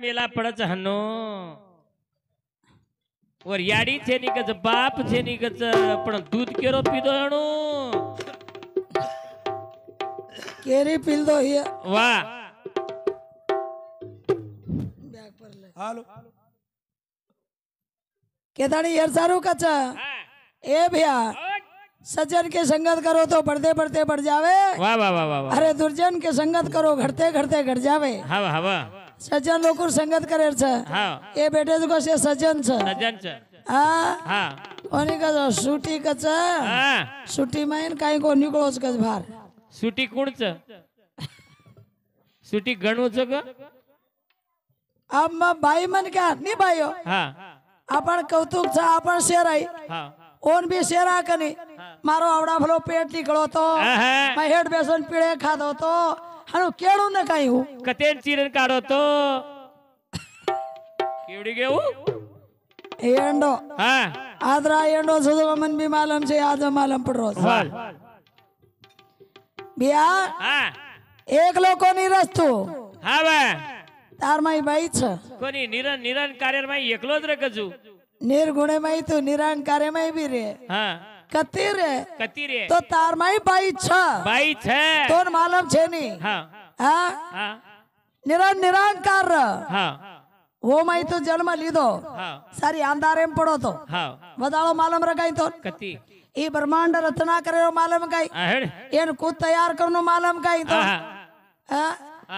मेला पड़च हनो और याडी छे नी कच बाप छे नी कच पण दूध केरो पीधो हणो केरी पील दो ये वाह बैग पर ले हालो केदाड़ी यार सारू कच ए भैया सज्जन के संगत करो तो बढ़ते बढ़ते बढ़ जावे वाह वाह वाह वाह अरे दुर्जन के संगत करो घटते घटते घट जावे हवा हवा सज्जन लोग संगत करे छ हाँ ए बेटे को से सज्जन छ सज्जन छ हाँ हाँ कोनी का सूटी कच हाँ सूटी में काई को निकलो कच भार सुटी कोण छ सुटी गणो छ ग अब मैं भाई मन क्या नहीं भाईयो हाँ अपन कौतुक छ अपन शेराई हाँ ओन भी शेरा कनी मारो आवड़ा भलो पेट निकलो तो मैं हेड बेसन पीड़े खा दो तो हनु केड़ू न काई हूँ कतेन चीरन काढो तो केवडी गेऊ एंडो हाँ आदरा एंडो सुधो मन भी मालूम छे आज मालूम पड़ रो वाल बिया हाँ एक लोको नहीं रस्तु हाँ बा तार माई बाई छ कोनी निरन निरन कार्य में एकलो ज रखजू निर्गुणे माई तू निरंकारे माई भी रे हाँ कती रे कती रे तो तार माई बाई छ बाई छे तोन मालूम छे नी हाँ हाँ हाँ निरंकार हाँ वो माई तो जन्म लीधो हाँ सारी अंधारे में पड़ो तो हाँ बदालो मालूम रखाई तो कती ई ब्रह्मांड रचना करे मालूम काई आहेड एन खुद तैयार करनो मालूम काई तो हाँ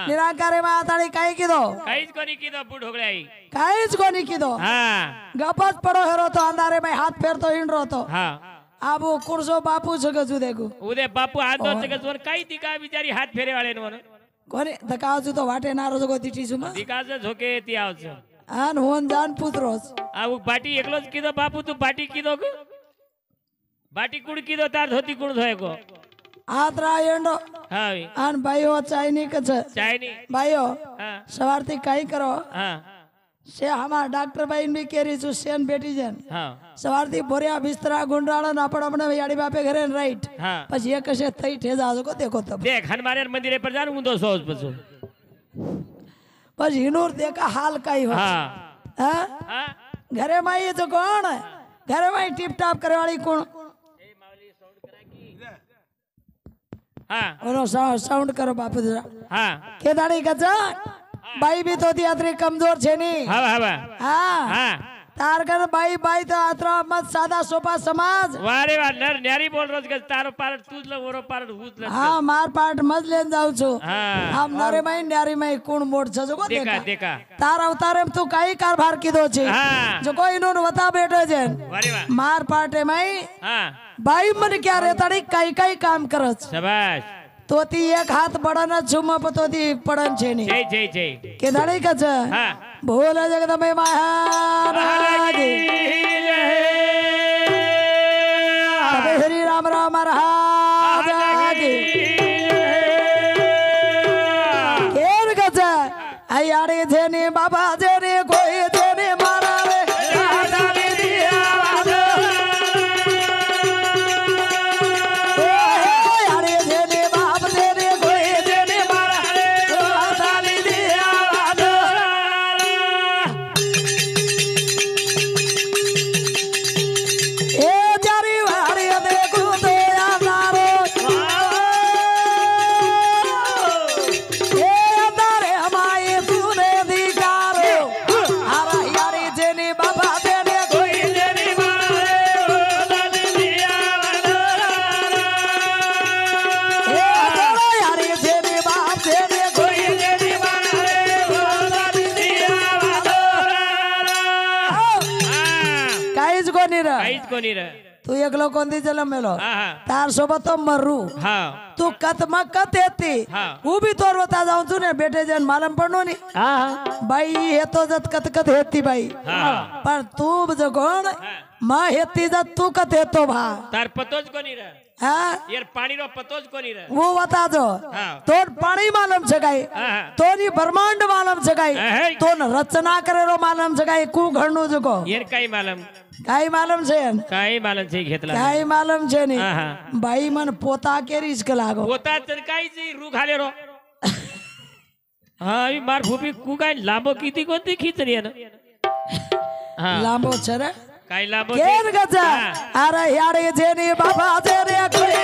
निराकारे में आताड़ी काई कीधो काहीच कोनी कीधो बूढ़ होगळाई काईच कोनी कीधो हाँ गपत पड़ो हेरो तो अंधारे में हाथ फेर तो हिंड रो तो हाँ अब वो कुर्सो बापू जगजू देखो उदे बापू हाथ दो जगत वर काही दिका बिचारी हाथ फेरे वाले नो कोनी दकावजू तो वाटे नारो जगो दिटी सुमा दिका से झोके ती आवच आन होन जान पुत्रोस आ वो बाटी एकलोज कीधो बापू तू बाटी कीधो ग बाटी कुड कीधो तार धोती कुड धोए को आत्रा एंडो हाँ आन भाईयो चाइनी कछ चाय नी भाईयो हाँ सवारती काई करो हाँ से हमार डॉक्टर भाई भी केरी छु सेन बेटी जन हाँ सवारती बोरिया बिस्तरा गुंडाळा ना पड़ अपने याडी बापे घरे राइट हाँ પછી એ કશે થઈ ઠેજા को देखो तब देख हनुमान मंदिर पर जान ऊंधो सोच पछो પછી हिनूर देखा हाल काई हो हाँ हां हाँ घरे में ये तो कौन है घरे में टिप टाप करे वाली कौन हाँ ओनो साउंड करो बापू जरा हाँ के दाड़ी कचा भाई भी तो यात्री कमजोर छे नी हवा हवा हां हाँ तार कर भाई भाई तो आत्रा मत सादा सोपा समाज वारे वार नर न्यारी बोल रोज के तारो पार तूज ल ओरो पार हुज ल हाँ मार पाट मत लेन जाऊ छु हाँ हम नरे में न्यारी में कौन मोड़ छ को देखा देखा देखा तार अवतारे में तू काई कारभार की दो छे हाँ जो कोई इन्होंने बता बेटे जन वारे वार मार पाटे में हाँ भाई मन क्या रहताड़ी काई काई काम करत शाबाश तोती एक हाथ बड़न छुम तोती पड़न छेनी जय जय जय के दाड़ी कच हाँ भोल जगदम्बे महाराज तबे श्री राम राम महाराज की केर कच आयाड़े जेने बाबा जेने कोई जेने मारा रे काहीच कोणी रे तू एकलो कोणती जलम मेलो हाँ हाँ तार सोबत तो मरू हाँ तू कत मग कत येती हाँ वो भी तोर बता जाऊं तू ने बेटे जन मालूम पड़नो नी भाई हे तो जत कत कत हेती भाई हाँ पर तू जो कोण मां हेती जत तू कत हेतो भा तार पतोज कोणी रे हाँ यार पानी रो पतोज कोणी रे वो बता दो हाँ तोर पानी मालूम छगाई हाँ तोनी ब्रह्मांड मालूम छगाई हाँ। तोन रचना करे रो मालूम छगाई कु घरनु जको यार काही मालूम काई मालूम छे काही मालूम छे घेतला काई मालूम छे नी हाँ, हाँ। भाई मन पोता के रिस्क लागो पोता तर काहीच रू घाले रो હા એ માર ભૂપી કુ કાઈ લાંબો કીધી કોનથી ખીચડી ને હા લાંબો છે રે કાઈ લાંબો કેર ગજા અરે યાર જેની બાબા છે રે કોઈ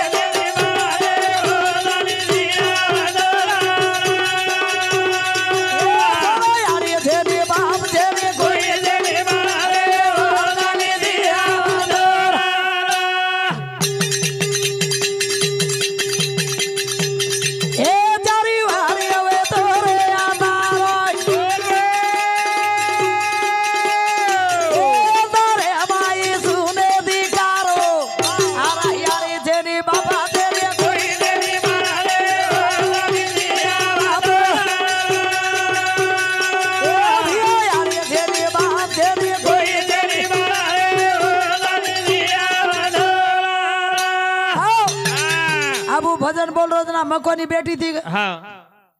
ભજન બોલ રો ના મકોની બેટી થી હા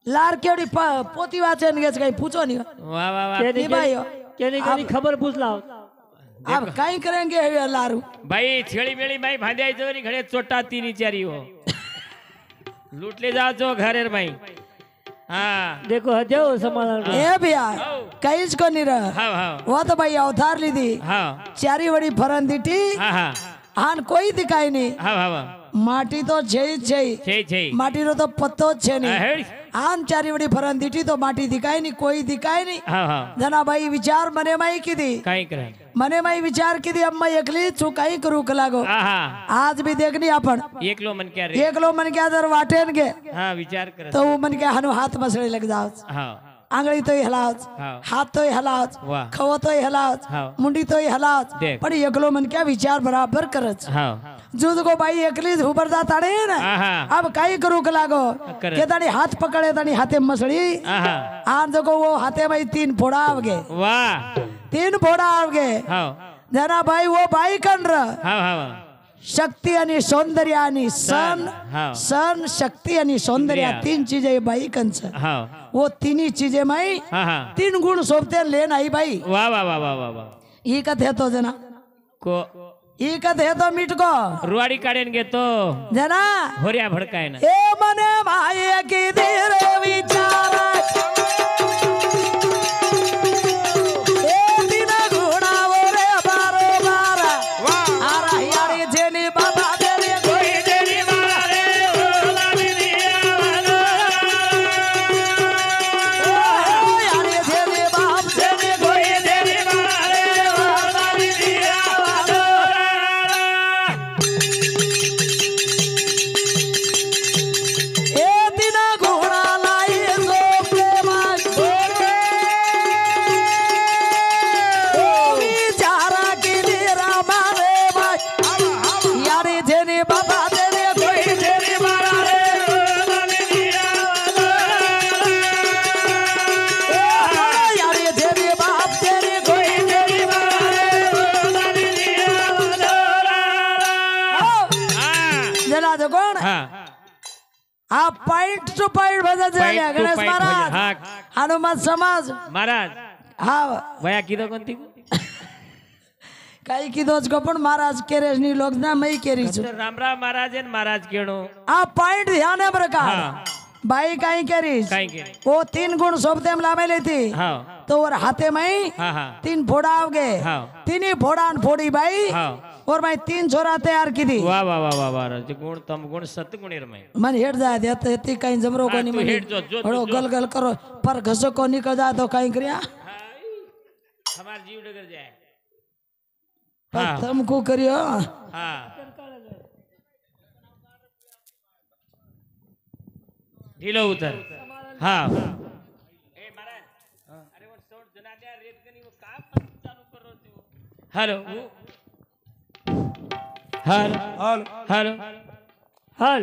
લાર કેડી પોતી વાચે ને કઈ પૂછો ની વાહ વાહ વાહ કેની ભાઈ કેની ખબર પૂछ लाओ आप कहीं करेंगे लारू भाई छेड़ी बेड़ी भाई भांध्या जोरी घड़े चोटाती नीचारी हो लूट ले जाओ जो घरे रे भाई हाँ देखो हजो समाधान ए भैया कहीं को नहीं रहा हाँ हाँ वो तो भाई अवतार ली थी हाँ चारी बड़ी फरंदीटी हाँ हाँ आन कोई दिखाई नहीं हाँ हाँ माटी तो છે माटी रो तो पत्तो छे नहीं आन चारी बड़ी फरंदीटी तो माटी दिखाई नहीं कोई दिखाई नहीं हाँ हाँ जना भाई विचार मने माई की दी काई करे मने माई विचार की दी अब मैं एकली छु काई करू कलागो आज भी देखनी अपन एकलो मन क्या रे एकलो मन क्या दर वाटेन के हाँ विचार करे तो वो मन के हनु हाथ मसड़े लग जाओ हाँ आंगली तो ही हलाओ हाथ तो ही हलाओ खवो तो ही हलाओ मुंडी तो ही हलाओ पर एकलो मन क्या विचार बराबर करच जुद को भाई एकली ऊपर जा ताड़े ना अब काई करू कलागो के तानी हाथ पकड़े तानी हाथे मसड़ी आन जो को वो हाथे में 3 फोड़ा आवगे वाह 3 फोड़ा आवगे जना भाई वो भाई कन र शक्ति आणि सौंदर्य आणि सन शक्ति आणि सौंदर्य 3 चीजें भाई कन छ वो 3 चीजें में 3 गुण सोबते लेन आई भाई वाह वाह वाह वाह वाह ई कथे तो जना को ई कथे तो मिट को रुवाड़ी काढेन गे तो जना होरिया भड़काय ना ए मने भाई की धीरे विचार ए दिन गुणा रे बारो बारा आरा यारी जेनी बाबा देनी कोई देनी मारे ओलानी दिया यारी जेनी बाप देनी कोई देनी मारे ओलानी दिया आप पॉइंट टू पॉइंट भजन झाले गणेश महाराज हनुमान समाज महाराज हाँ वया कीधो कोणती काही कीधोच को पण महाराज केरेज नी लोग ना मई केरी छु राम राम महाराज ने महाराज केणो आप पॉइंट ध्यान है प्रकार भाई काई केरीज वो 3 गुण सोबते हम लामे लेती तो और हाथे में 3 फोड़ा आवगे 3 फोड़ा फोड़ी भाई और मैं 3 छोरा तैयार की दी वाह वाह वाह वाह वाह गुण तम गुण सत गुणेर में मन हेड जाए दे तो इतनी कहीं जमरो को नहीं मन हेड जो बड़ो गल गल करो पर घसो को निकल जाए तो कहीं करिया हमार जीव डगर जाए पर तुमको करियो हां ढीलो उतर हाँ ए महाराज अरे वो सोड जना दे रेत कनी वो काम चालू करो तू हेलो हेलो हेलो हाल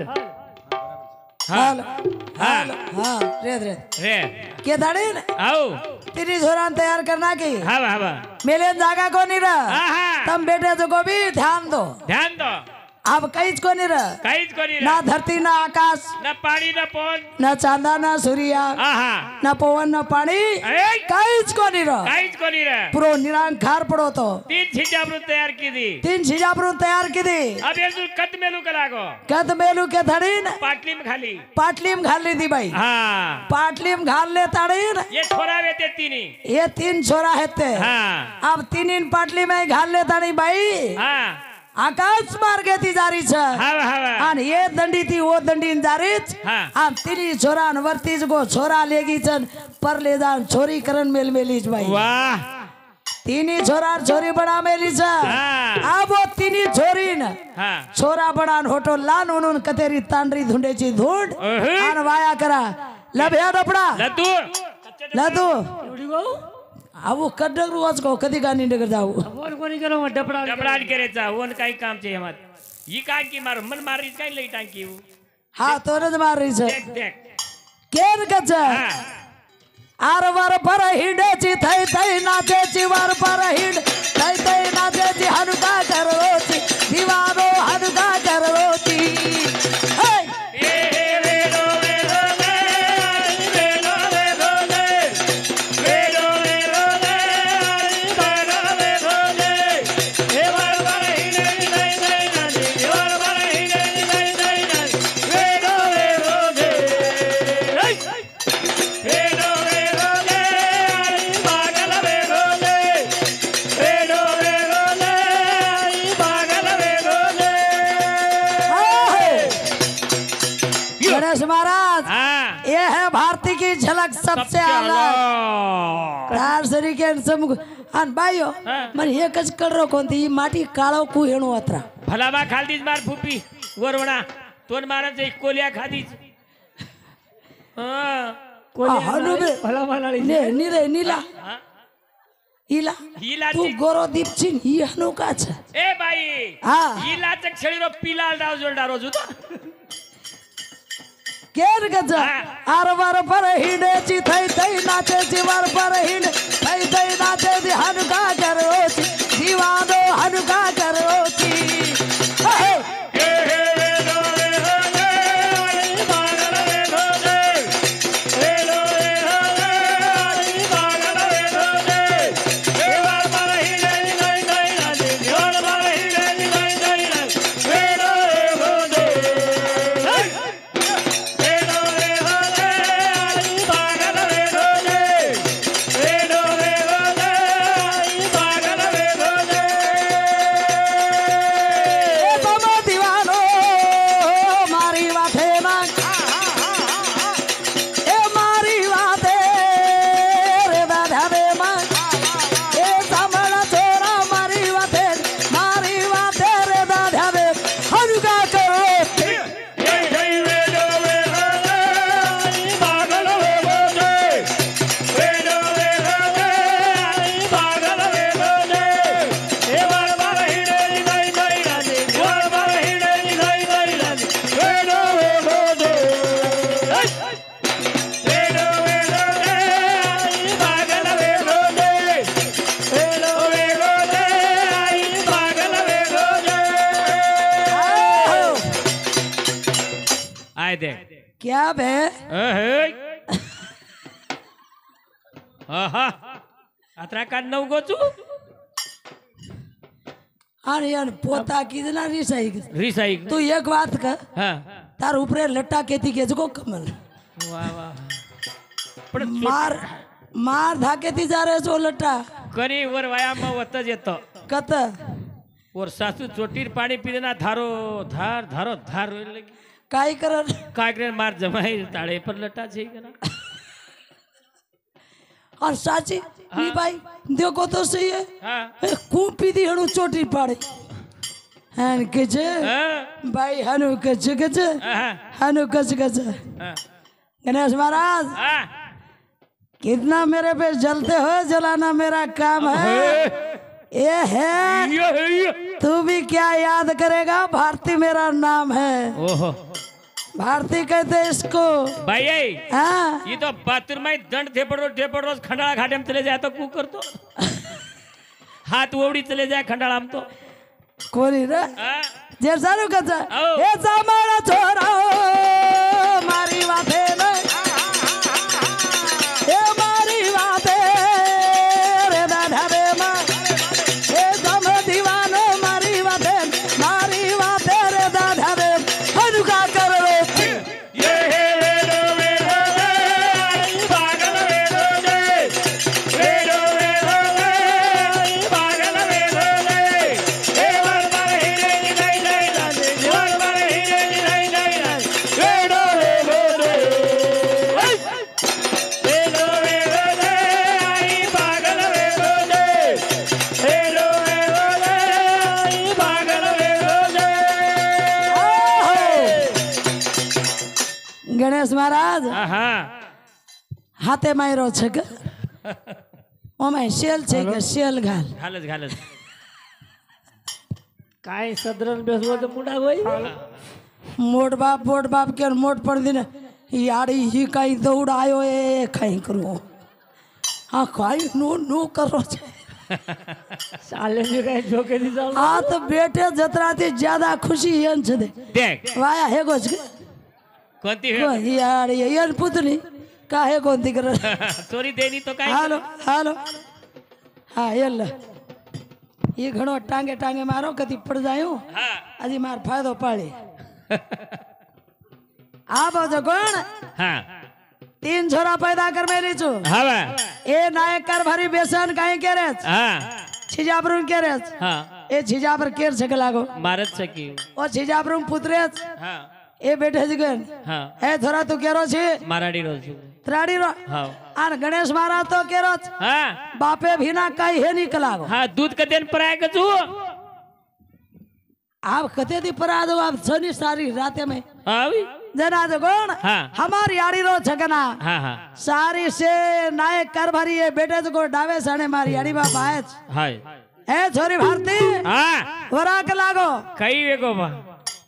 हाल हाँ रे के दाड़े आओ तेरी झोरान तैयार करना की हाँ मेले जागा को नहीं रहा तुम बेटे जो को भी ध्यान दो अब काहीच कोणी र काहीच कोणी ना धरती ना आकाश ना पाणी ना पवन ना चांदा ना सूर्या आहा ना पवन ना पाणी ए, काहीच कोणी र काहीच कोणी रे पुरो निरंकार पडो तो 3 छिजाबरू तयार कीधी 3 शिजाबरून तयार केली अब ये कत मेलू करागो कद मेलू के धडीन पाटलीम खाली पाटलीम घालली ती बाई हाँ पाटलीम घालले ताडीन ये छोरा वेते तिनी ये 3 छोरा आहेत ते हाँ अब तीन पाटली में घालले ताडी बाई हाँ आकाश मार्गे ती जारीच हवा हवा आणि ये दंडी ती ओ दंडीन जारीच हा. आम तिनी छोरा वरतीच गो छोरा लेगीच परले जान छोरी करण मेल मेलीच बाई वाह तिनी छोरा छोरी बडा मेलीच हा. अब वो तिनी छोरीन हाँ छोरा बडान होटो लान म्हणून कतेरी तांडरी धुंडेची धूंड अहं. आणि वाया करा लभ्या डपडा लड्डू लदू एवढी गो अहो कडक रोज को कधी गाणी नगर जाऊ कोण कोणी केलं मग डपडा डबडाट करायचा वन काही काम चे मत ही काय की मार मन मारी काय लई टांकी हो. हा तोरच मार रही देख देख केर कच हाँ आर वर पर हिंडेची थै थै नाचेची वर पर हिंड थै थै नाचेची हनुका करवोची दिवानो हनुका करवोची हे गणेश महाराज हाँ ये है भारती की झलक सबसे अलग तार सरीके समुख आणि बायो हा. मन एकच कलर कोणती ही माटी काळो कु हेणू अत्रा भलामा खालदीच मार फुपी वरवणा तोन मारायचं एक कोल्या खादीच हाँ हनु बे भला म्हणाली ने निरे नीला हाँ. इला हिला तू गोरो दीप छिन ही हनु काच ए बाई हा हिला चक छेडीरो पिलाल डाव जोलडारो जुतो केर गज हा. आर वर पर हिंडेची थै थै नाचेची वर पर हिंड थै थै नाचेची हनुका करोची दिवानो हनुका करोची हे आय दे क्या बे अत्रा का नव गोचू आणि यार पोता कितना रिसाई रिसाई तू एक बात का हाँ तार ऊपरे लट्टा केती के जको कमल वाह वाह पण मार मार धाकेती जा रे जो लट्टा करी वर व्यायाम वतच येतो कत वर सासू चोटीर पाणी पिले ना धारो धार धारो धार होईल लगी. काय कर काय करे मार जमाई ताळे पर लटा छे का ना और साची नी भाई देखो तो सही है हाँ कूपी दी हनु चोटी पाड़े हन कज हाँ भाई हनु कज कज हाँ हनु कज कज हाँ गणेश महाराज हाँ कितना मेरे पे जलते हो जलाना मेरा काम है ये है ये तू भी क्या याद करेगा भारती मेरा नाम है ओहो भारती कहते इसको भाई हाँ ये तो बाथरूम में दंड ढेपड़ रोज खंडाळा घाटे में चले जाए तो कू करतो हाथ ओवड़ी चले जाए खंडाळा में तो कोणी रे हाँ? જે સારું કહેશે આવો. એ જમાના છોરાઓ મારી વાતે નહીં એ મારી વાતે રે દાદા રે માં એ જમ દીવાનો મારી વાતે રે દાદા રે હનુકા કરો ये वेदो वेदो रे पागल वेदो रे वेदो वेदो रे पागल वेदो रे हे वर पर हिरे नहीं नहीं वर पर हिरे नहीं नहीं वेदो वेदो रे वेदो वेदो रे आई पागल वेदो रे वेदो वेदो रे आई पागल वेदो रे ગણેશ મહારાજ હા હાથે માર્યો છે કે ઓમાં શેલ છે કે શેલ ઘાલ ઘાલસ ઘાલસ કાંઈ સદરન બેસવો તો મુડા હોય મોટ બાપ કે મોટ પડ દીને યાડી હી કઈ દৌડાયો એ કઈ કરું હા કઈ નો કરો છે ચાલે ને કાંઈ જોકે દી ચાલો આ તો બેટે જતરાથી જ્યાદા ખુશી એમ છે દે દેખ વાયા હેગો છે કોणती वेळ? યાડી એન પુતની કાહે કોંતી કરે ચોરી દેની તો काय હાલો હાલો હા એલ એ ઘણો ટાંગે ટાંગે મારો કદી પડ જાયું હા હજી માર ફાયદો પાડી આ બાજુ કોણ હા 3 છોરા पैदा कर मेरी छू હવે એ નાયક કર ભરી બેસન કાઈ કરે હા છીજાબરું કરે હા એ છીજાબર કેર છે કે લાગો મારત સકી ઓ છીજાબરું પુત્રે હા એ બેઠે જ ગન હા એ થોરા તું કેરો છે મારાડી રોજ છું ત્રાડી રો હા આન ગણેશ મહારાજ તો કેરો હા બાપે ભીના કઈ હે ની કલાગો હા દૂધ કદેન પરાય કે છું आप कते दी परादो आप सनी सारी राते में આવી जना जो कोण हाँ। हमारी आड़ी रो छगना હા હા सारी से नायक कर भरी ये बेटे तो को डावे साने मारी आड़ी बाप आए હાય ए छोरी भारती હા वरा के लागो કઈ વેગો બા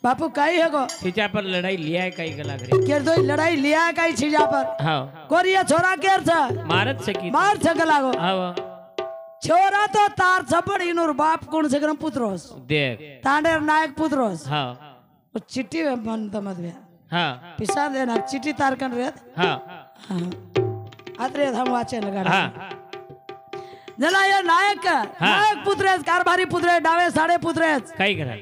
बापू कई है को सीचा पर लड़ाई लिया है कई कलाक रे केर दो लड़ाई लिया कई छीजा पर हाँ कोरिया छोरा केर छ मारत सकी मार छग लागो हाँ छोरा तो तार छपड़ इनुर बाप कोण छगरम पुत्रोस देख तांडेर नायक पुत्रोस हाँ वो चिट्ठी में मन तमद में हाँ पिसा देना चिट्ठी तार कन रे हाँ हाँ आत्रे हम वाचे लगा हाँ जना ये नायक हाँ। नायक पुत्रेस कारभारी पुत्रे डावे साडे पुत्रेस कई करा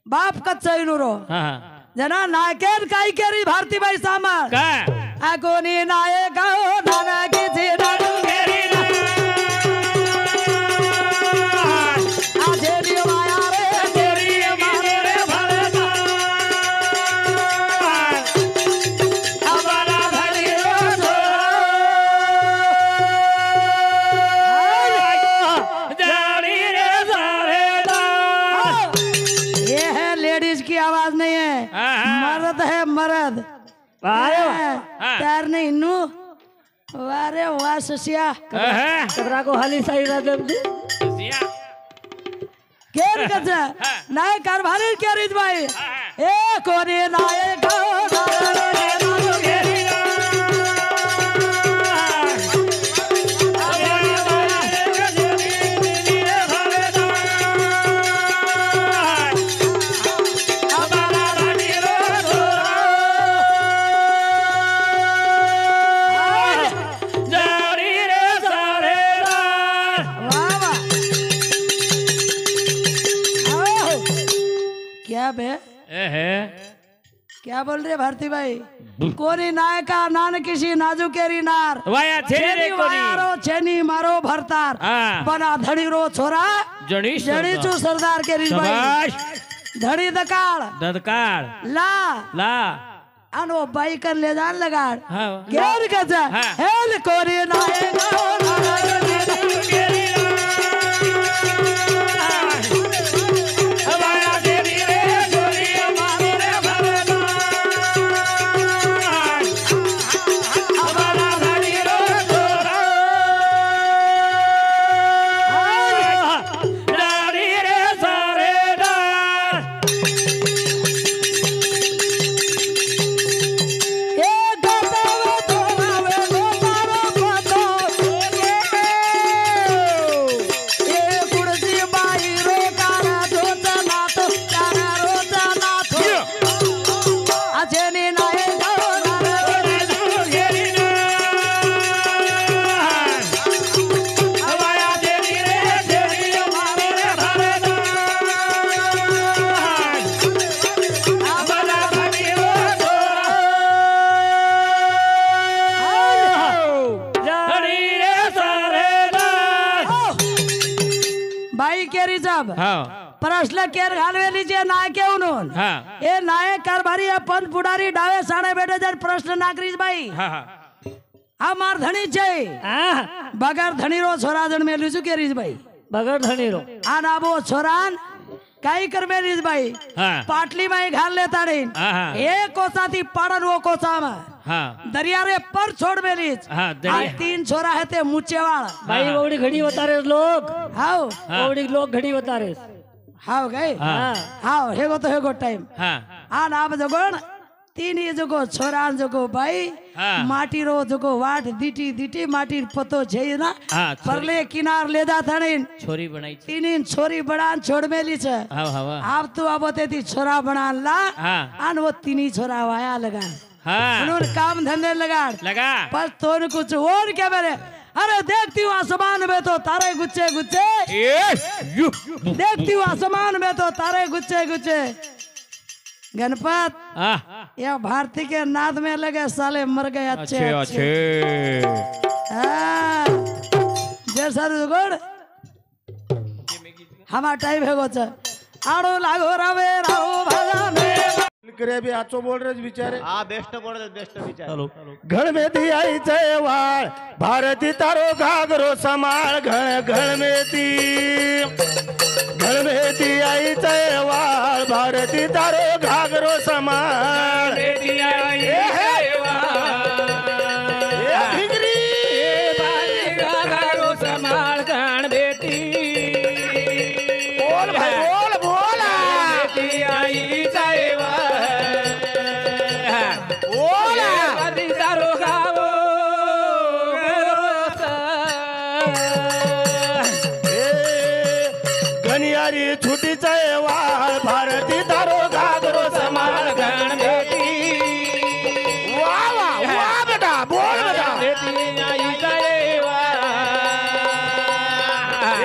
बाप कच्चा इनुरो हाँ हाँ जना नायकेर काई केरी भारती भाई सामर का आगोनी नायक हो नाना की जी नाडू केरी आजे दियो माया रे तेरी मारे रे भरता हमारा भरी रो जाड़ी रे सारेदार ये है लेडीज की आवाज नहीं है हाँ, हाँ। मर्द है मर्द આયો हाँ। तार नहीं नू वारे वाह ससिया हाँ કતરા કો હાલી સાઈ રાતે सिया केर कच नाय कारभारी केरीज भाई ए कोनी नाय गाओ जाड़ी रे सारेदार वाह वाह आओ। क्या बे क्या बोल रहे भारती भाई कोनी नायका नान किसी नाजू केरी नार वाया छेड़ी रे कोनी वायारो छेनी मारो भरतार हाँ। बना धड़ी रो छोरा जड़ी जड़ी चू सरदार केरी भाई शाबाश धड़ी दकाळ ददकार ला ला अनो बाई कर ले जान लगाड़ हाँ केर कचा हाँ। हेल कोरी नायका ए केरी जब प्रश्न केर घालवेली जे नायके म्हणून हे नायक कारभारी पंत पुढारी डावे साडे बेटे जर प्रश्न नागरीज बाई हा मार धणी છે बगर धणी रो छोरा जण मेली चु केरीज बाई बगर धणी रो आ नाबो छोरान काही कर मेलीज बाई पाटली बाई घाल ले ताड़ी एक कोसा थी पाड़न वो कोसा में दरिया रे पर छोड़ मेलीज तीन छोरा है ते मुच्चे वाला भाई ओवड़ी घड़ी बतारे लोग हाउ ओवड़ी लोग घड़ी बतारे हाउ गए हाउ हेगो तो हेगो टाइम आ नाम जगोन तीन ये जगो छोरा जगो भाई माटी रो जगो वाट दीटी दीटी माटी पतो छे ना परले किनार लेदा थाने छोरी बनाई तीन छोरी बनान छोड़ मेली छे आप तो आबोते थी छोरा बनान ला आन वो तीनी छोरा वाया लगा उन्होंने काम धंधे लगा पर तो ने कुछ और क्या मेरे अरे देखती हूँ आसमान में तो तारे गुच्छे गुच्छे देखती हूँ आसमान में तो तारे गुच्छे गुच्छे गणपत या भारती के नाद में लगे साले मर गए अच्छे अच्छे जैसा गुड़ हमारा टाइम है गोच आड़ो लागो रवे राहो भागा में करे भी आचो बोल रहे बिचारे बेस्ट बोल रहे बेस्ट बिचारे घण में दी आई जयवाळ भारती तारो घागरो समाळ घण में दी आई जयवाळ भारती तारो घागरो समाळ छुटी जयवाळ भारती तारो घागरो समाळ घण बेटी वाह वाह वाह बेटा बोल बेटा बेटी आई जयवाळ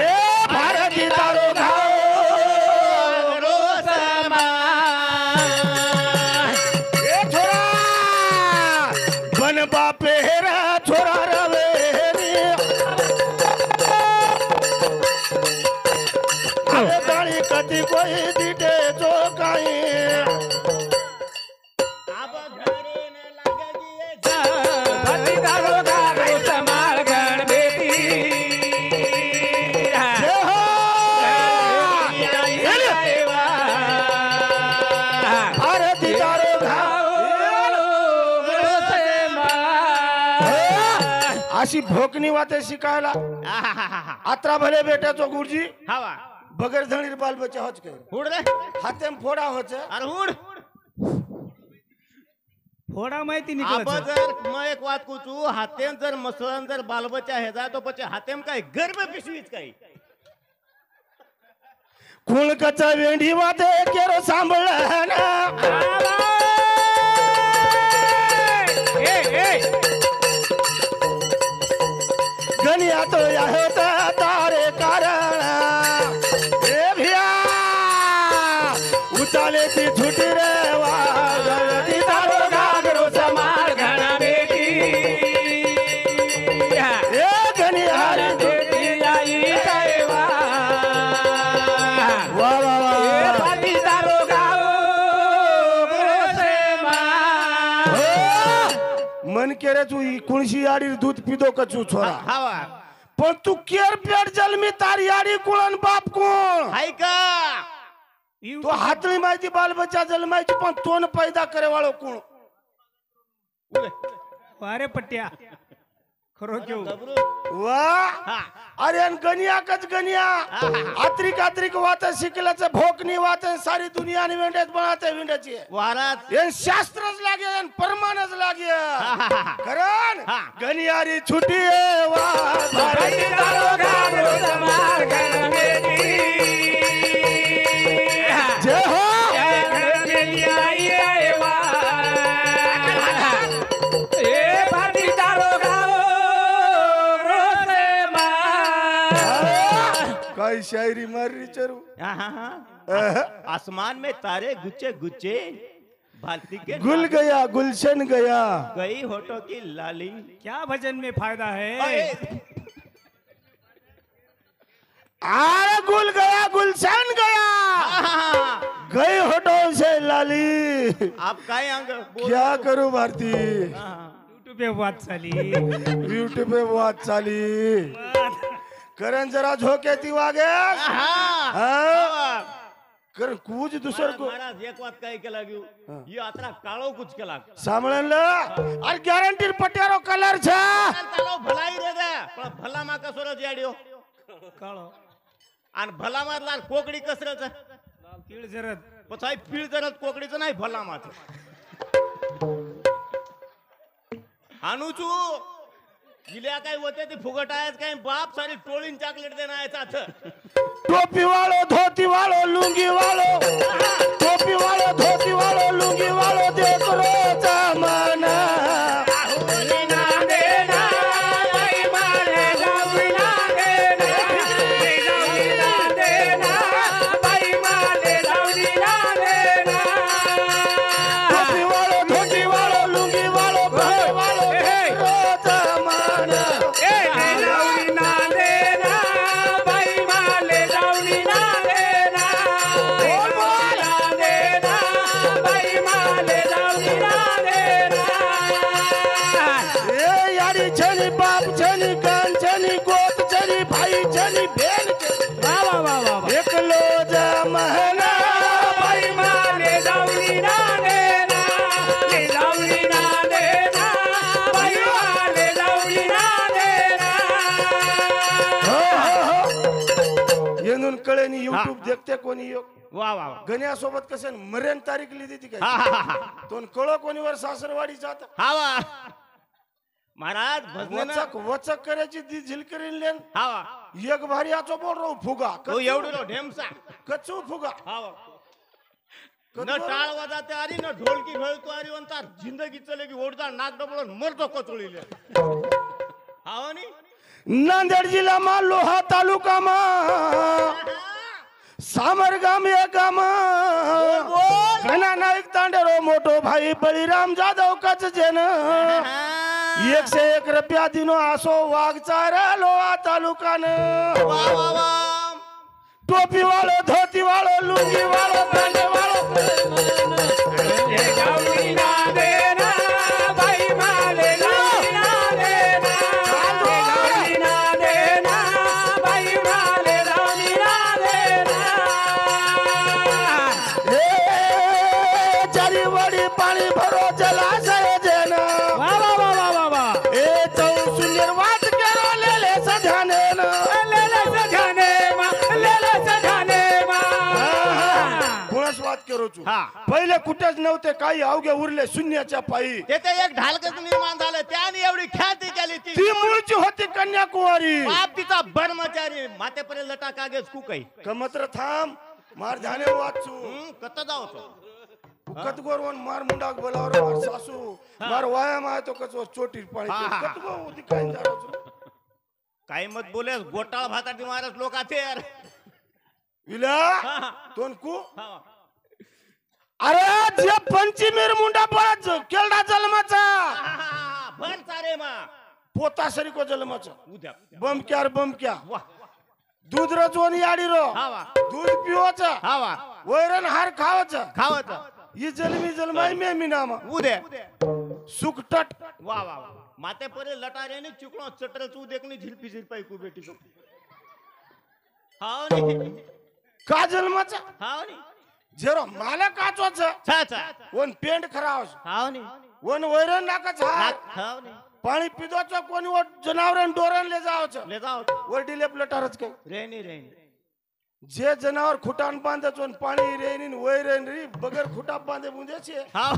ए भारती तारो घागरो समाळ ए छोरा बन बापे रा छोरा रवे कति कोई दीटे जो काई अब घरे न लगगी भती दारो गारो समाल गण बेटी जय हो भारती दारो गारो अशी भोकनी वाते शिकायला आत्रा भले बेट्याचो गुरुजी हवा बगर धणी बाल बच्चा होच के हुड रे हाथे में फोड़ा होचे अरे हुड फोड़ा माहिती निकलत अब जर मैं एक बात पूछू हाथे में जर मसलन जर बाल बच्चा है जा तो पछे हाथे में काय घर में पिसवीच काय कुण कचा वेंडी वाते केरो सांभळ ना ए गनिया तो आहे तारे कारण उचाले ती छुटी रे वागती तारो घागरो समाळ घणा बेटी ए घणी हारी बेटी आई जयवा वा वा वा ए भारती तारो घागरो समाळ मन केरे तू कुणशी आडी दूध पिदो कचू छोरा हावा पण तू केर पेट जलमी तारी आडी कुळन बाप कोण हाय का तो हातळी माहिती बाल बच्चा जन्मायची पण तोन पैदा करे वाळो कोण वारे पट्ट्या खरो क्यों वा अरे अन गनिया कच गनिया आत्रिक आत्रिक वात शिकल्याचं भोकनी वात सारी दुनिया नि वेंडेत बनाते विंडाची वारात हे शास्त्रच लागे अन परमानच लागे करण गनियारी छुटी वा भारती तारो घागरो समाळ घण बेटी जय हो काय शायरी मारी चरू आसमान में तारे गुच्छे गुच्छे भारती के गुल गया गुलशन गया गई होठों की लाली क्या भजन में फायदा है आरे गुल गया आप काय अंग क्या करू भारती यूट्यूब पे बात चाली यूट्यूब पे बात चाली करण जरा झोके वागे कर कुछ दुसर को महाराज एक बात काय केला घेऊ ही यात्रा काळो कुछ केला सांभळलं अरे गॅरंटी पट्यारो कलर छ काळो भलाई रे दे पण भला मा कसरो जाड्यो काळो आणि भला मारला कोकडी कसरच तीळ जरद पछाई पीळ जरत कोकडीचं नाही भला मात अनुचू गिल्या काय होते ती फुगट आहेच काय बाप सारी टोळीन चॉकलेट देना आहे टोपी वालो धोती वालो लुंगी वालो टोपी वालो धोती वालो लुंगी वालो देख रो जमाना यूट्यूब देखते कोणी वा वा गण्यासोबत कसे मरेन तारीख लिहिली ती काय तो कळो कोणीवर सासरवाडी जात हावा महाराज वचक वचक करायची दी झिलकरीन लेन हावा एक भारी आचो बोल रो फुगा तो एवढो ढेमसा कच्चू फुगा हावा न टाळ वाजाते आरी न ढोलकी खेळतो आरी वंता जिंदगी चले की ओढता नाक डबळून मरतो कचोळीले हावा नी नांदेड जिल्हा मा लोहा तालुका मा सामर गाम या गाम घना नाईक तांडेरो मोठो भाई बळीराम जाधव कच जेन 101 रुपया दिनो आसो वाघ चारा लोहा तालुकान वा वा वा टोपी वालो धोती वालो लुंगी वालो पांडे वालो पहिले कुठेच नव्हते काही अवघे उरले शून्याच्या पायी तेथे एक ढालकच निर्माण झालं त्याने एवढी ख्याती केली ती मूळची होती कन्याकुमारी बाप तिचा ब्रह्मचारी मातेपर्यंत लटा कागेच कुकाई कमत्र थांब मार ध्याने वाचू कत जाओ तो कत गोरवन मार मुंडाक बोलावर मार सासू मार व्यायाम आहे तो कच चोटी पाणी कत गो होती काय काही मत बोले गोटाळ भाताटी महाराज लोक आते यार विला तोनकू अरे जे पंचमीर मुंडा पळत केलडा जन्माचा भर सारे मा पोता सरी को जन्माचा उद्या बमक्या दूध रचवून याडी रो दूध पिवायचं हावा वैरण हार खावायचं ही जन्मी जन्माई मे मी नामा उद्या सुकटट वा वा माते परे लटाऱ्याने चिकणो चटर चू देखनी झिलपी झिलपाई को बेटी को हाव नी का जन्माचा हाव नी जेरो माला काचवाच छा छा वन पेंट खराव हाव नी वन वैरण नाकाच हार हाव नी पाणी पिदोच कोणी व जनावरन डोरन ले जावच ले जाओ वरडी लेपलटारच काय रेनी जे जनावर खुटान बांधच पाणी रेनीन वैरण री बगर खुटा बांधे बुंदे छे हाव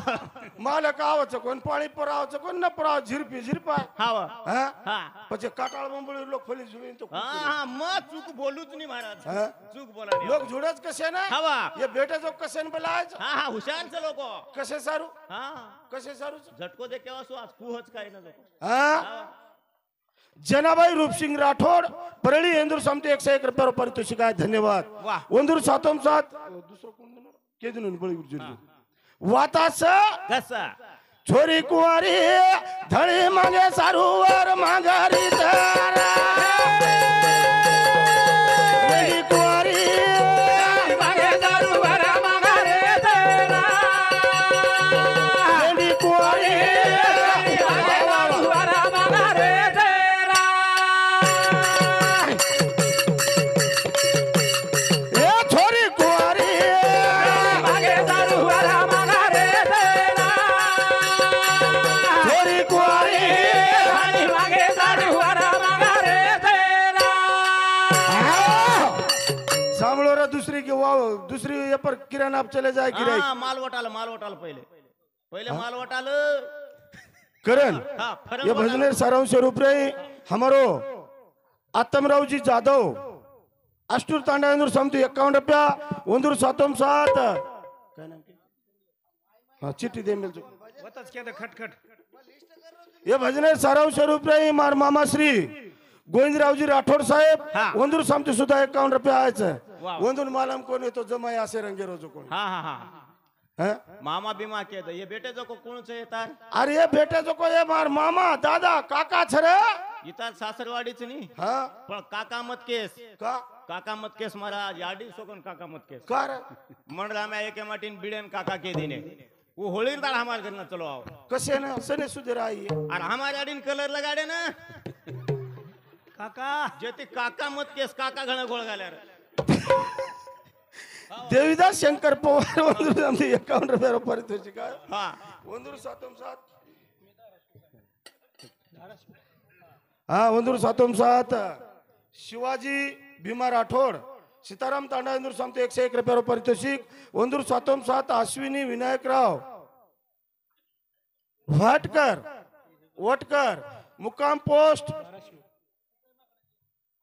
मालक आवच कोण पाणी परावच कोण न पराव झिरपी झिरपा हाव हा हा પછી કાટાળ બંબળી લોક ફલી જોઈને તો हा मग चूक बोलूच नाही महाराज हा? चूक बोला लोक जोडच कसे ना हवा ये बेटे जो कसे न बोलायच हा हा हुशार से लोक कसे सारू हा कसे सारू झटको दे केव्हा सो आज कुहच काय ना लोक हा जनाबाई रूपसिंग राठोड परळी इंदूर समते 101 रुपये पारितोषिक आहे धन्यवाद वाह. इंदूर 7 दुसरं कोण देणार केदून बळी गुरुजी वातास कसा छोरी कुवारी धळी मागे सारूवर माघारी तारा कुवारी मागे सारूवर माघारी तारा जरा दूसरी के दूसरी ये पर किराना आप चले जाए गिराई हाँ मालवटाला पहले पहले मालवटाल करण हाँ फरक ये भजनेर सारांश रूप रही हमारो आत्मराव जी जाधव अष्टूर तांडा इंदूर समती 51 रुपया उंदूर 7 हाँ चिट्ठी दे मिल वतच केलं खटखट ये भजनेर सारांश रूप रही मार मामा श्री गोविंदरावजी राठोड साहेब वंदूर समती सुद्धा 51 रुपया आयचं वंदूर मालम कोण येतो जमाय असे रंगे रोजो कोण हाँ हाँ हाँ मामा बीमा के तो ये बेटे जो को कौन से येतार अरे ये बेटे जो को ये मार मामा दादा काका छरे इतार सासरवाडीच नहीं हाँ पण काका मत केस का काका मत केस मारा याडी सोकन काका मत केस कार मंडला में एक माटीन बिडेन काका के दिने वो होळी तार हमारे घर ना चलो आओ कसे ना सने सुधे आई और हमारे आडीन कलर लगाडे ना काका जेती काका मत केस काका घण गोळ घाल्यार देवीदास शंकर पवार वंदूर आमची 51 रुपया पारितोषिक आहे हाँ वंदूर 7 हाँ वंदूर 7 शिवाजी भीमा राठोड सीताराम तांडा इंदूर समते 101 रुपया पारितोषिक वंदूर 7 अश्विनी विनायकराव वटकर मुक्काम पोस्ट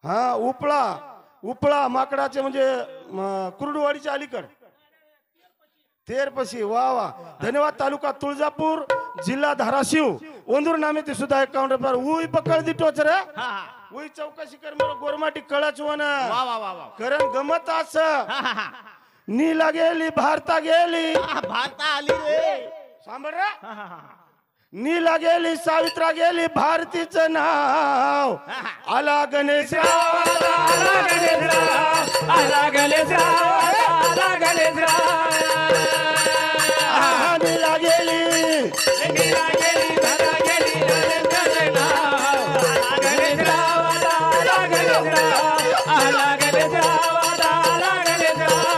हाँ उपळा माकडाचे म्हणजे कुर्डवाडीच्या अलीकड तेरपशी वा धन्यवाद तालुका तुळजापूर जिल्हा धाराशिव ओंदूर नामे ते सुद्धा 51 रुपया उई पकड दी टोच रे उई चौकशी कर मेरो गोरमाटी कळच वन वा वा वा वा करण गमत आस नीला गेली भारता गेली भारता आली रे सांभाळ रे नीला गेली सावित्रा गेली भारतीचं नाव आला गणेशराव आला गणेशराव आला गणेशराव आला गणेशराव नीला गेली नीला गेली भरा गेली आनंदाचं नाव आला गणेशराव आला गणेशराव आला गणेशराव आला गणेशराव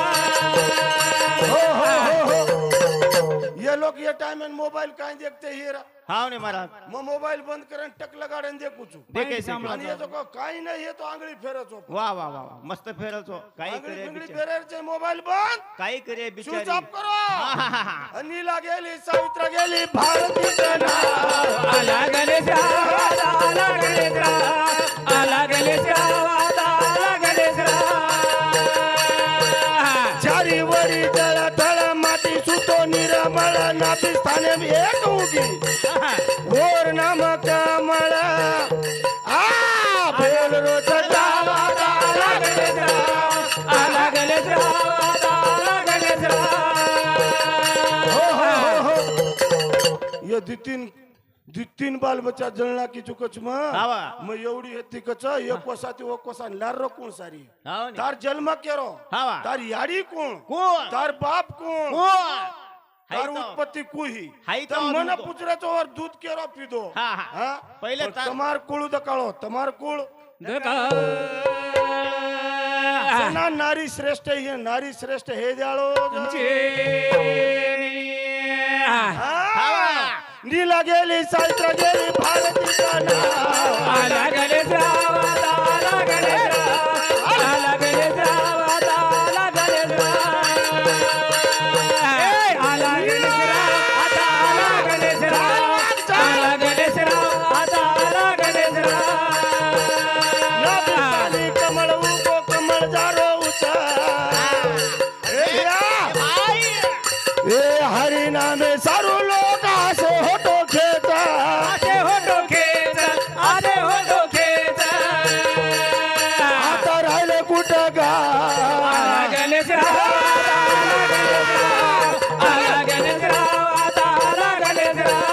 ये लोग ये टाइम में मोबाइल काहे देखते हीरा हाँ ने महाराज मैं मोबाइल बंद करें टक लगाड़न दे कुछ देखे आणि ये तो काही नाही ये तो आंगळी फेरच हो वाह वाह वाह वाह, मस्त फेरचो काही आंगळी करे फिंगळी बिचारी फेरायचे मोबाईल बंद काही करे स्विच बिचारी ऑफ करो नीला गेली सावित्रा गेली भारतीचं नाव आला गणेशराव आला गणेशराव आला गणेशराव आला गणेशराव चारी वरी जळ तळ माती सुतो निरमळ नाती स्थाने एक उगी वर नाम कमळ आ बोल रोज आला गणेशराव आला गणेशराव आला गणेशराव ये दितीन बाल बच्चा जळना की चुकच हावा. मग एवढी येते कच एक वसाती एक वसान लार कोण सारी हाव नी. तार जन्म केरो हावा. तार याडी कोण कोण? तार बाप कोण कोण? तार हाय तो. उत्पत्ती कुही हाय तो तर मन दूध. पुजराचो वर दूध केरो पिदो हा, हा. पहिले तार- तमार कुळ दकाळो तमार कुळ दका सना नारी श्रेष्ठ हे नारी श्रेष्ठ हे द्याळो नीला गेली सावित्रा गेली भारतीचं नाव आला गणेशराव आला गणेशराव आला गणेशराव आला गणेशराव आला गणेशराव आला गणेशराव आला गणेशराव आला गणेशराव नाभिस्थानी कमळ उगो कमळ जारो ए हरि नामे सारू लोक असे होतो खेच आसे होतो खेच आसे होतो खेच आता राहिले कुठं गा आला गणेशराव आला गणेशराव आला गणेशराव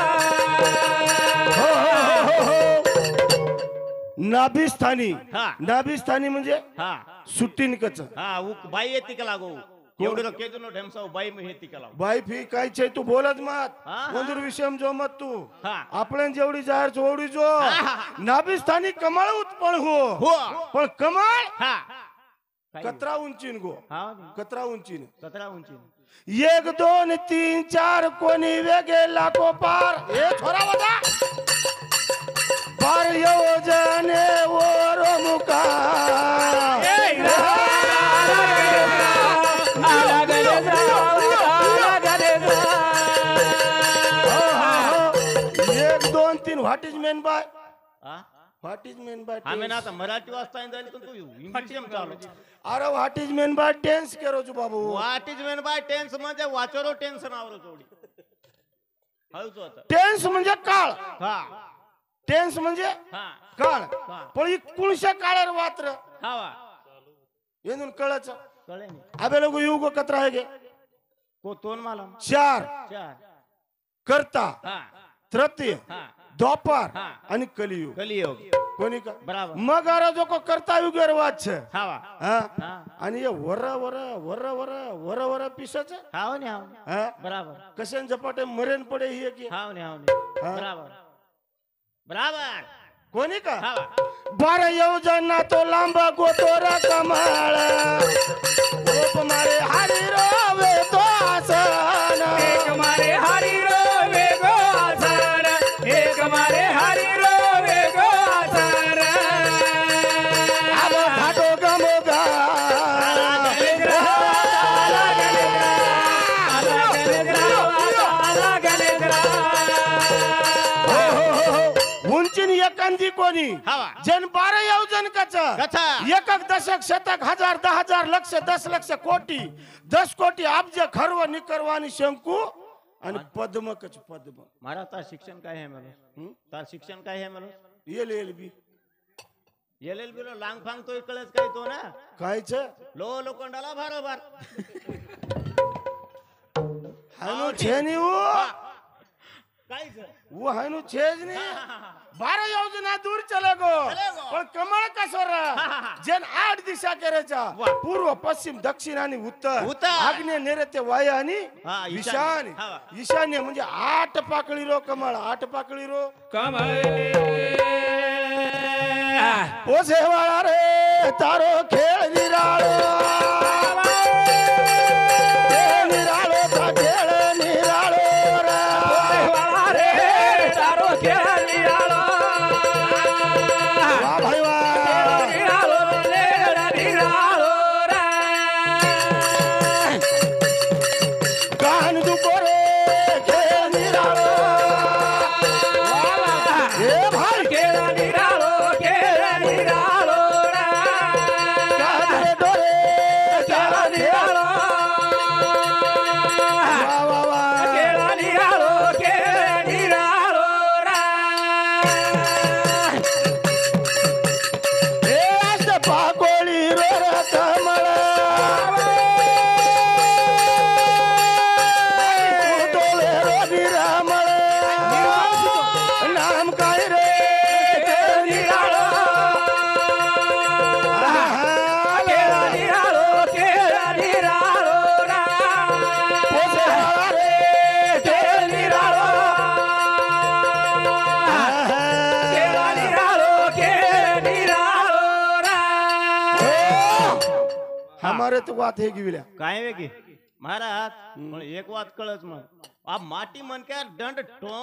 नाभिस्थानी हा. नाभिस्थानी म्हणजे हा सुट्टी कच हा उ- बाई येते का लागो एवढं केजो नो ढेमसा बाई मी येते का लागो बाई फी काय छे तू बोलत मात हा, हा. वंदूर विषयम जो मत तू हा. आपण जेवढी जाहीर जोवडी जो हा. नाभिस्थानी कमळ उत्पन्न हो हो पण कमळ हा कतरा उंचीन गो हा कतरा उंचीन 17 उंची 1 2 3 4 कोणी वेगे लाखो पार हे छोरा बघा पार योजने वर मुका आला Ganeshrao what is mean by हा? व्हॉट इज मेन बाय आम्ही ना आता मराठी वाचता जाईल तर तू इंग्लिश एम चालू अरे what is mean by tense केरो छु बाबू what is mean by tense म्हणजे वाचरो टेन्शन आवरो जोडी हळूच होता टेन्स म्हणजे काळ हा टेन्स म्हणजे हा काळ हा. पण ही कुणशा काळार वात्र हा येऊन कळच कळे नाही अबे लोक युग कत्र आहे गे को तोन मला चार चार करता हा तृतीय हा द्वापार हा. आणि कलियुग कलियोग कोणी का बराबर मग अरे जो को करता युग वाच हावा हा हा आणि हे वर वर वर वर वर वर पिसच हाव ने हाव हा बराबर कशान झपाटे मरेन पडे ही की हाव ने बराबर बराबर कोणी का हावा बारा येऊ जना तो लांबा गोतोरा कमाळ रूप मारे हरी रोवे तो आसन एक मारे हरी रो वेगो आसार एक मारे हरी रो वेगो आसार अब घाटो गमोगा उंचीन एकांदी कोणी हावा जन बारा येऊ जन कचा. एकक दशक शतक हजार 10,000 लक्ष 10 लक्ष कोटी 10 कोटी अब्ज खर्व निकरवानी शंकू आणि पद्मकच पद्म मारा तार शिक्षण काय आहे मला तार शिक्षण काय आहे मला येल येल बी एल बिलो लांग फांग तो इकडेच काय तो ना कायच लो लोखंडाला भारोभार हायनो छेनी वो काहीच वो हायनो छेज नी बारा योजना दूर चले गो पण कमळ कसोर जन 8 दिशा केरेचा पूर्व पश्चिम दक्षिण आणि उत्तर उत्तर. आग्नेय नैऋत्य वायु आणि हा, ईशान्य हा. ईशान्य म्हणजे 8 पाकळी रो कमळ 8 पाकळी रो कमळ ओ सेवाळा रे तारो खेळ निराळो निराळो था खेळ निराळो रे रे तारो खेळ निराळो वा भाई वा निराळो लेडा निराळो रे कान दुखो रे खेळ निराळो ए भाई खेळ निराळो रे कान रे डोरे खेळ निराळो वा वा वा खेळ निराळो रे ए अस पाकोळी रो रे कमळ डोळे रो निरामळ नाम काय रे खेळ निराळो खेळ निराळो रे खेळ निराळो हमारे तो बात है की विल्या काय वे की महाराज पण एक वात कळच मग आ माटी मन के दंड टो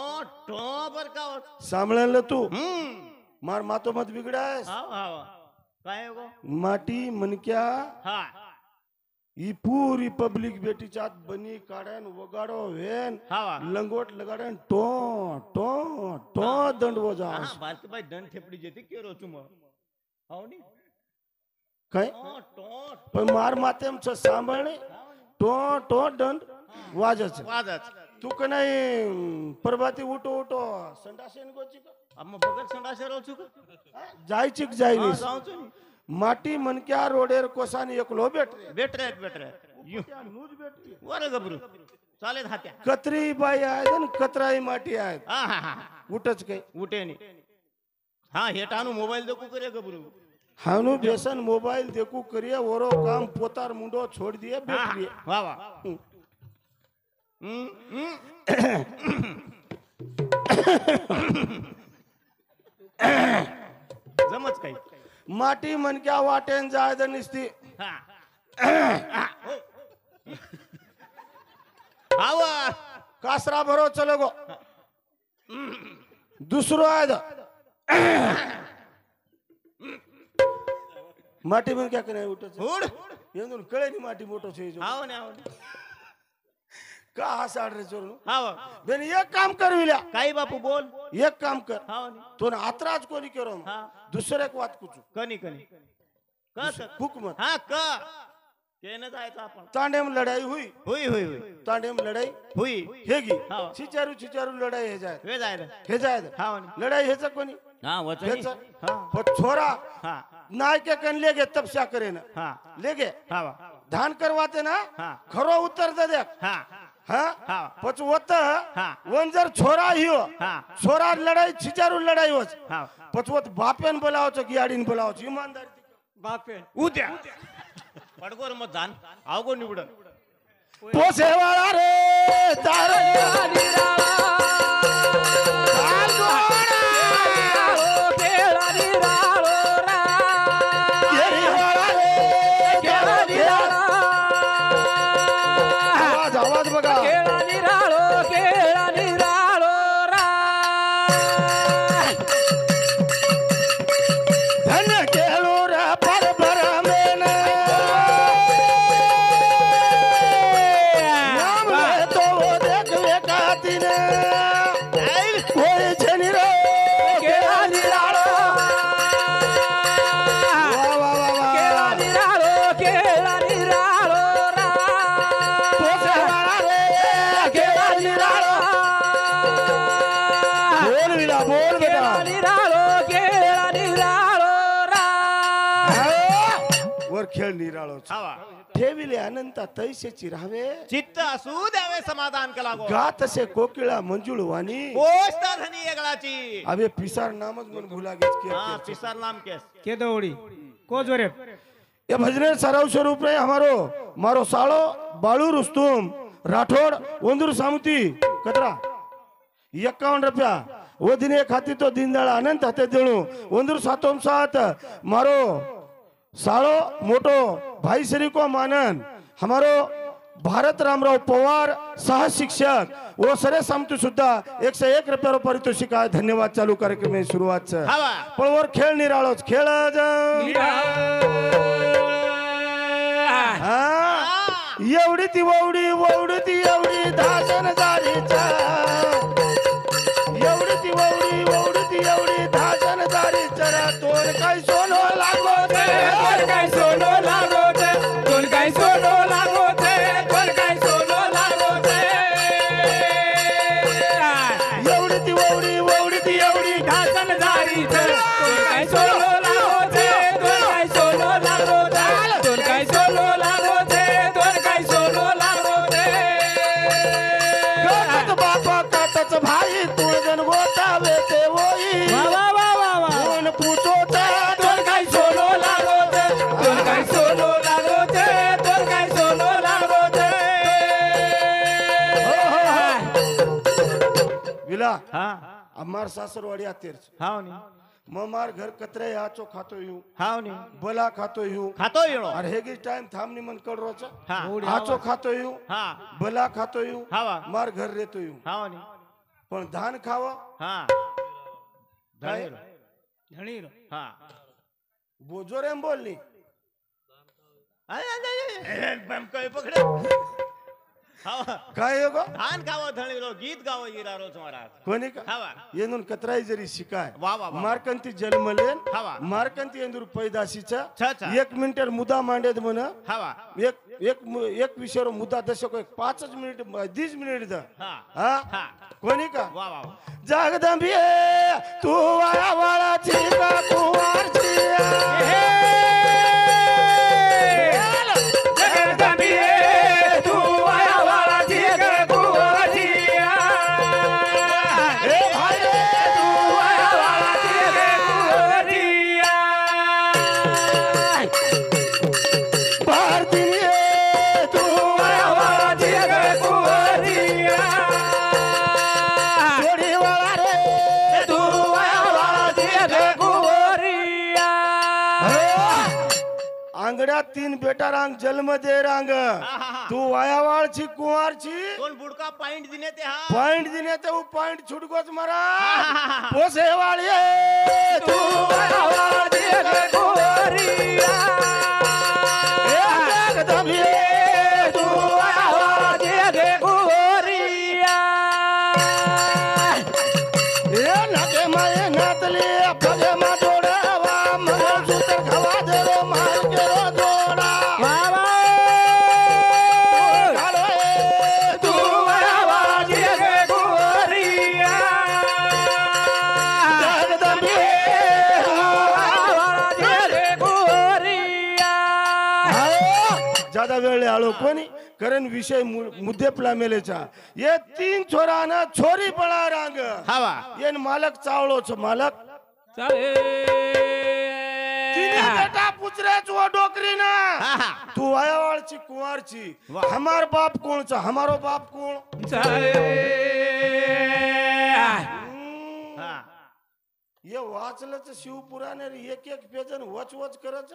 टो बर का होत. सांभळलं तू मार मातो मत बिगडायस हाव हाव काय गो माटी मनक्या हा ही पूरी पब्लिक बेटीच्या आत बनी काढ्यान वगाडो वेन हावा लंगोट लगाड्यान टो टो टो दंड वजा हा भारती बाई दंड ठेपडी जेते केरो चुम हाव नी काय टो टो पण मार मातेम छ सांभळणे टो टो दंड वाजच वाजच तू का नाही परबाती उठो उठो संडासेन गोची का अम्मा बगत संडासे रोचू का जायची हा जायनी जाऊचू नी माटी मनक्या रोडेर कोसानी एकलो भेट बेट रे यू वर गबरू चालेत हात्या कत्री बाई आहेत आणि कतराई माटी आहेत हा हा हा उठच काही उठे नी हा हे टानू मोबाईल देखू करे गबरू हानु बेसन मोबाइल देखू करिए वरो काम पोतार मुंडो छोड़ दिए बैठ लिए वा वा जमच काही माटी मन क्या वाटेन जायद निस्ती आवा कासरा भरो चलो गो दुसरो आयद माटी मन क्या करे उठच हुड येऊन कळे नी माटी मोठो छे जो हाव ने हाव का हा साड रे चोरून हा बेन एक काम कर विल्या काही बापू बोल एक काम कर हा तो आत्राज कोणी करो हा दुसरं एक वात कुचू कनी कनी कस हुक मत हा क केनं जायचं आपण तांडेम लढाई हुई हुई हुई हुई तांडेम लढाई हुई हेगी हा. चिचारू लढाई हे जाय वे जायला हे जाय हा म्हणे. लढाई हेच कोणी हा वचन हेच हा पण छोरा हा नाय के कन लेगे तपस्या करे ना हा लेगे हा धान करवाते ना हा. खरो उत्तर दे देख हा हा हा. पच वत हा. वन जर छोरा हियो हा. छोरा लढाई चिचारू लढाई होच हा पच वत बापेन बोलावच गियाडीन बोलावच इमानदारी बापे उद्या पडगोर मत जाण अवघो निवड पोसेवाळा रे तार आवाज बघा धन केलो रे परबर मेन नाम ले तो वो देख वेकातीन कोई छनी रे केला निराळो वा वा वा केला निराळो रा पोसेवाळा रे केला निराळो बोल विला बोल बेटा वर खेळ निराळो हवा ठेविले अनंता तैसेची राहावे चित्त असू द्यावे समाधान कला गो गात से कोकिळा मंजुळ वाणी पोस्ता धनी एगळाची अबे पिसार नामच मन भुला गेच हा के पिसार नाम केस के दौड़ी को जोरे ये भजने सराव स्वरूप रे हमारो मारो साळो बाळू रुस्तुम राठोड वंदूर सामुती कतरा 51 रुपया वो दिने खाती तो दीनदयाळ अनंत हाते देणू वंदूर सातोम सात मारो साळो मोटो भाई श्री को मानन हमारो भारत रामराव पवार सह शिक्षक वो सरे सामतू सुद्धा 101 रुपया पारितोषिक आहे धन्यवाद चालू कार्यक्रम में सुरुवात हवा पण वर खेळ निराळोच खेळ एवढी ती ववडी ती एवढी धासन जारीचा एवढी ती ववडी ती एवढी धासन जारीचा तोर काय सोनो लागो कोण काय सोनो लागो ते कोण काय सोनो लागो ते कोण काय सोनो लागो ते एवढी ती ववडी ती एवढी घासन जारीच कोण काय सोनो लागो ते कोण काय सोनो लागो ते कोण काय सोनो लागो ते कोण काय सोनो लागो ते काटच बापा काटच भाई तू जन गोतावे ते होई वा वा वा वा वा कोण पूछो कोण काय सोनो लागो ते कोण काय सोनो लागो ते कोण काय सोनो लागो ते विला हा अमार सासरवाडी आतेरच हाव नी ममार घर कतरे आचो खातो यू हाव नी बला खातो यू खातो येणो अरे हेगी टाइम थांबनी मन कडरोच हा आचो खातो यू हा बला खातो यू हावा मार घर रेतो यू हाव नी पण धान खावा हा काय? धणी रो हा बोजोरेम बोलली काय पकडे काय हो गो धान गावं धळीलो गीत गावं गिरारोच महाराज कोणी का हवा येनून कतराई जरी शिकाय वा वा वा मार्कंती जन्मलेन हवा मार्कंती येंदूर पैदाशीचा छ छ 1 मिनिट मुद्दा मांडेत म्हण हवा एक विषयावर मुद्दा दशक 5 मिनिट 10 मिनिट दा हा हा हा कोणी का वा वा जगदंबी तू वाया वाळाची का कुवारची जगदंबी तू आया वाला ठीक कुवाची ए भाई रे तू आया वाला ठीक कुवाची भारतीय तू आया वाला ठीक कुवाची जोडी वाळा रे तू आया वाला ठीक कुवाची आंगड्यात 3 बेटा रांग जन्म दे रांग तू वायावाळची कुवारची दोन बुडका पॉइंट दिने ते हा पॉइंट दिने ते वो पॉइंट छुटकोच मरा पोसे वाळी तू आया वाला ठीक कुवाची जगदंबी तू आया वाला ठीक कुवाची ज्यादा वेळ आलो कोणी कारण विषय मुद्दे प्लामेलेचा ये 3 छोरा ना छोरी पळा रांग हवा ये मालक चावलो छ मालक तिनी बेटा पुचरेच वो डोकरी ना तू आयावाळची कुंवारची हमार बाप कोणचा हमारो बाप कोण ये वाचलंच शिवपुराण एक एक पेजन वच वच करच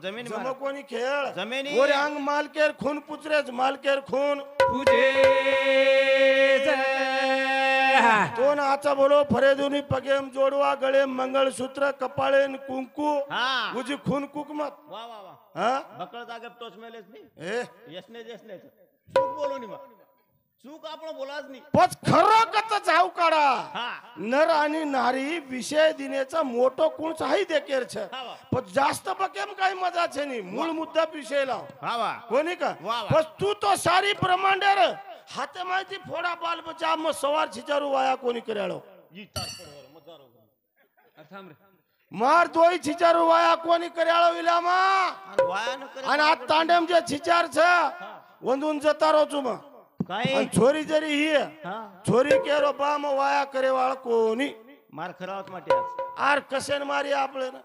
जमीन जम कोणी खेळ जमिनी गोरे अंग मालकेर खून पुचरेच मालकेर खून तो नाचा बोलो फरेदुनी पगेम जोडवा गळे मंगळसूत्र कपाळेन कुंकू उजी खून कुकमत वा वा वा हा बकळ जागे टोच मेलेच नाही ए यशने देसने चूक बोलू नी मग चूक आपण बोलाच नाही पच खरं कच जाऊ काढा हा नर आणि नारी विषय दिनेचा मोठो कोणचाही देकेर छ पण जास्त बकेम काही मजा छे नाही मूळ मुद्दा विषय लाव वा वा कोणी का वा. बस तू तो सारी प्रमांडर हाते माहिती फोडा बाल बचा मग सवार छिचारू वाया कोणी कराळो मार दोई छिचारू वाया कोणी कराळो विलामा वाया न करे आणि आज तांडेम जे छिचार छ वंदून जतारो चुमा काय आणि छोरी जरी ही छोरी केरो बाम वाया करे वाळ कोणी मार खरावत माटे आज आर कसेन मारी आपले ना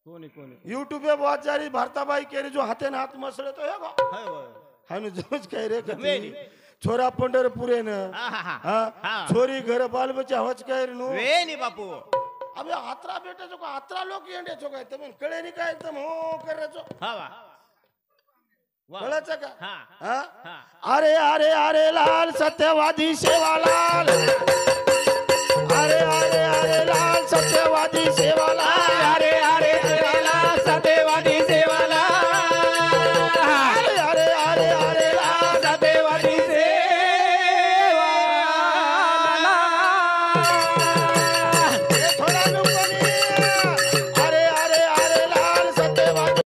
कोणी कोणी यूट्यूब पे बहुत जारी भारताबाई केरी जो हाते हात मसळे तो हे बा हाय होय हानु जमच काय रे कधी वेणी. छोरा पंढरपुरे न हा हा हा हा हा. छोरी घर बाल बच्चा हवच काय रे नु वे नी बापू अबे आत्रा बेटा जो का आत्रा लोक येंडे छो काय तमन कळे नी काय एकदम हो करायचो हा वा वा कळायचं का हा हा हा अरे अरे अरे लाल सत्यवादी सेवालाल अरे अरे अरे लाल सत्यवादी सेवालाल अरे